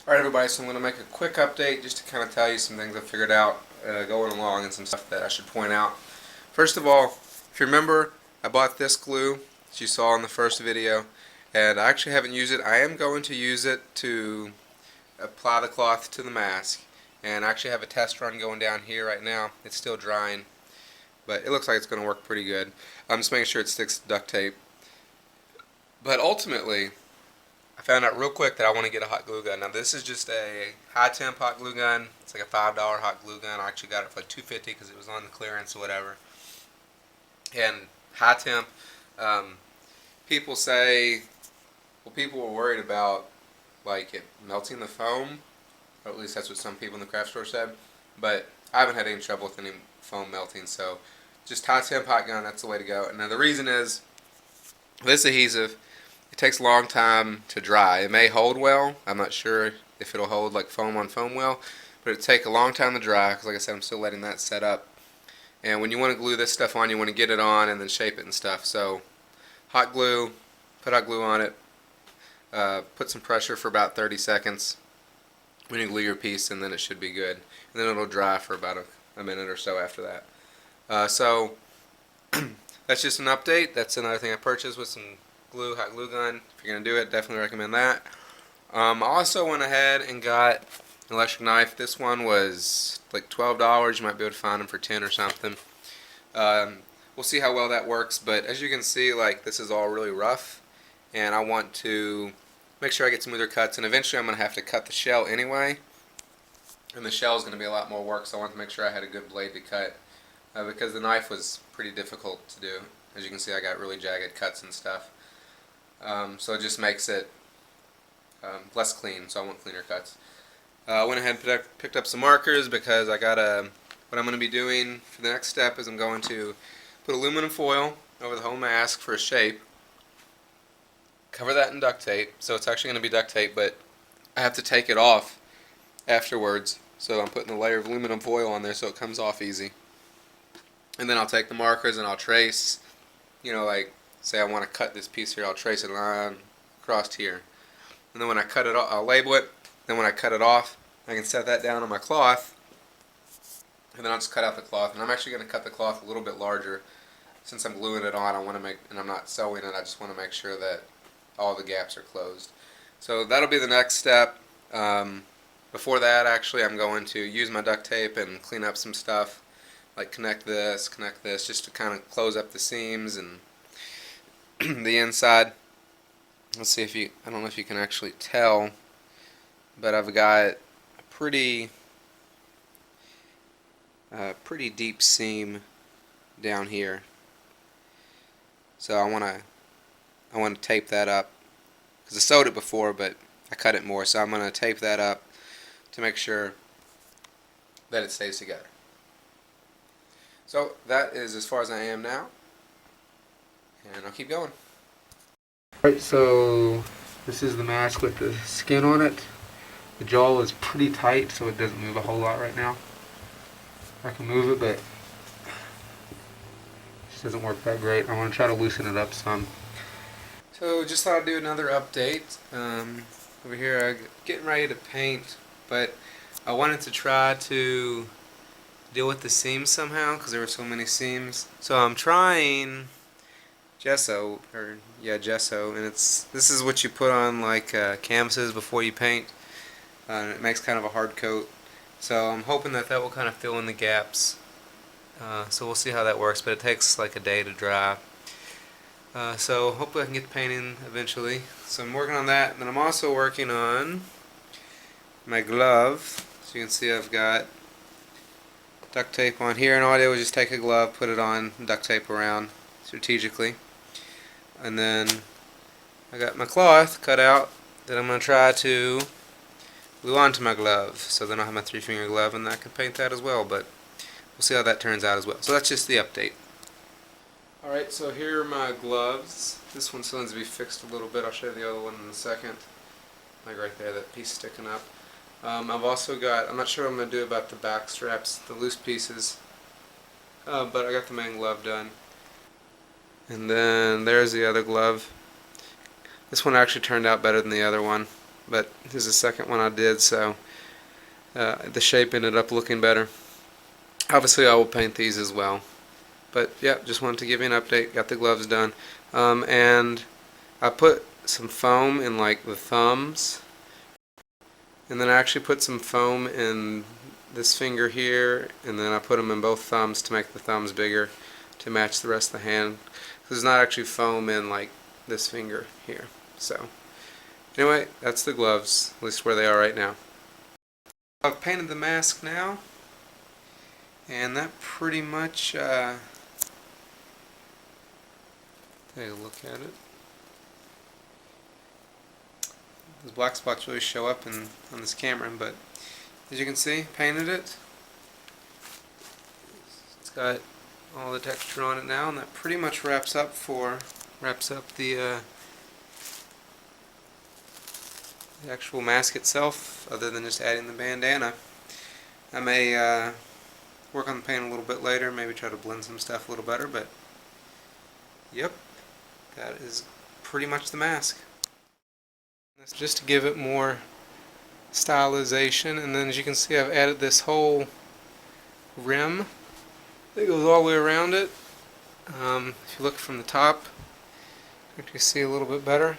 Alright everybody, so I'm going to make a quick update just to kind of tell you some things I figured out going along and some stuff that I should point out. First of all, if you remember, I bought this glue that you saw in the first video, and I actually haven't used it. I am going to use it to apply the cloth to the mask, and I actually have a test run going down here right now. It's still drying, but it looks like it's going to work pretty good. I'm just making sure it sticks to duct tape. But ultimately, I found out real quick that I want to get a hot glue gun. Now this is just a high temp hot glue gun. It's like a $5 hot glue gun. I actually got it for like $2.50 because it was on the clearance or whatever. And high temp, people say, well, people were worried about like it melting the foam, or at least that's what some people in the craft store said. But I haven't had any trouble with any foam melting, so just high temp hot gun, that's the way to go. And now the reason is this adhesive, it takes a long time to dry. It may hold well. I'm not sure if it'll hold like foam on foam well, but it'll take a long time to dry because like I said, I'm still letting that set up. And when you want to glue this stuff on, you want to get it on and then shape it and stuff. So hot glue, put hot glue on it, put some pressure for about 30 seconds when you glue your piece, and then it should be good. And then it'll dry for about a minute or so after that. So that's just an update. That's another thing I purchased with some glue, hot glue gun. If you're going to do it, definitely recommend that. I also went ahead and got an electric knife. This one was like $12. You might be able to find them for 10 or something. We'll see how well that works, but as you can see, like, this is all really rough, and I want to make sure I get smoother cuts, and eventually I'm going to have to cut the shell anyway, and the shell is going to be a lot more work, so I want to make sure I had a good blade to cut, because the knife was pretty difficult to do. As you can see, I got really jagged cuts and stuff. So it just makes it less clean, so I want cleaner cuts. I went ahead and picked up some markers because I got what I'm going to be doing for the next step is I'm going to put aluminum foil over the whole mask for a shape, cover that in duct tape, so it's actually going to be duct tape, but I have to take it off afterwards, so I'm putting a layer of aluminum foil on there so it comes off easy. And then I'll take the markers and I'll trace, like, say I want to cut this piece here, I'll trace a line across here. And then when I cut it off, I'll label it. Then when I cut it off, I can set that down on my cloth. And then I'll just cut out the cloth. And I'm actually going to cut the cloth a little bit larger. Since I'm gluing it on, and I'm not sewing it, I just want to make sure that all the gaps are closed. So that'll be the next step. Before that, actually, I'm going to use my duct tape and clean up some stuff. Like connect this, just to kind of close up the seams and the inside. Let's see if I don't know if you can actually tell, but I've got a pretty deep seam down here. So I want to tape that up because I sewed it before, but I cut it more. So I'm going to tape that up to make sure that it stays together. So that is as far as I am now, and I'll keep going. Alright, so this is the mask with the skin on it. The jaw is pretty tight, so it doesn't move a whole lot right now. I can move it, but it just doesn't work that great. I want to try to loosen it up some. So just thought I'd do another update. Over here I'm getting ready to paint, but I wanted to try to deal with the seams somehow because there were so many seams. So I'm trying gesso, and this is what you put on like canvases before you paint. It makes kind of a hard coat. So I'm hoping that will kind of fill in the gaps. So we'll see how that works, but it takes like a day to dry. So hopefully I can get the painting eventually. So I'm working on that, and then I'm also working on my glove. So you can see I've got duct tape on here, and all I did was just take a glove, put it on, and duct tape around strategically. And then I got my cloth cut out that I'm going to try to glue onto my glove. So then I'll have my 3-finger glove, and I can paint that as well, but we'll see how that turns out as well. So that's just the update. Alright, so here are my gloves. This one still needs to be fixed a little bit. I'll show you the other one in a second. Like right there, that piece sticking up. I've also got, I'm not sure what I'm going to do about the back straps, the loose pieces, but I got the main glove done. And then there's the other glove. This one actually turned out better than the other one. but this is the second one I did, so the shape ended up looking better. Obviously I will paint these as well. But yeah, just wanted to give you an update. Got the gloves done. And I put some foam in like the thumbs. And then I actually put some foam in this finger here. And then I put them in both thumbs to make the thumbs bigger to match the rest of the hand. There's not actually foam in like this finger here. So anyway, that's the gloves, at least where they are right now. I've painted the mask now. And that pretty much, take a look at it. Those black spots really show up on this camera, but as you can see, painted it. It's got all the texture on it now, and that pretty much wraps up the actual mask itself, other than just adding the bandana. I may work on the paint a little bit later, maybe try to blend some stuff a little better, but yep, that is pretty much the mask. Just to give it more stylization, and then as you can see, I've added this whole rim that goes all the way around it. If you look from the top, you can see a little bit better.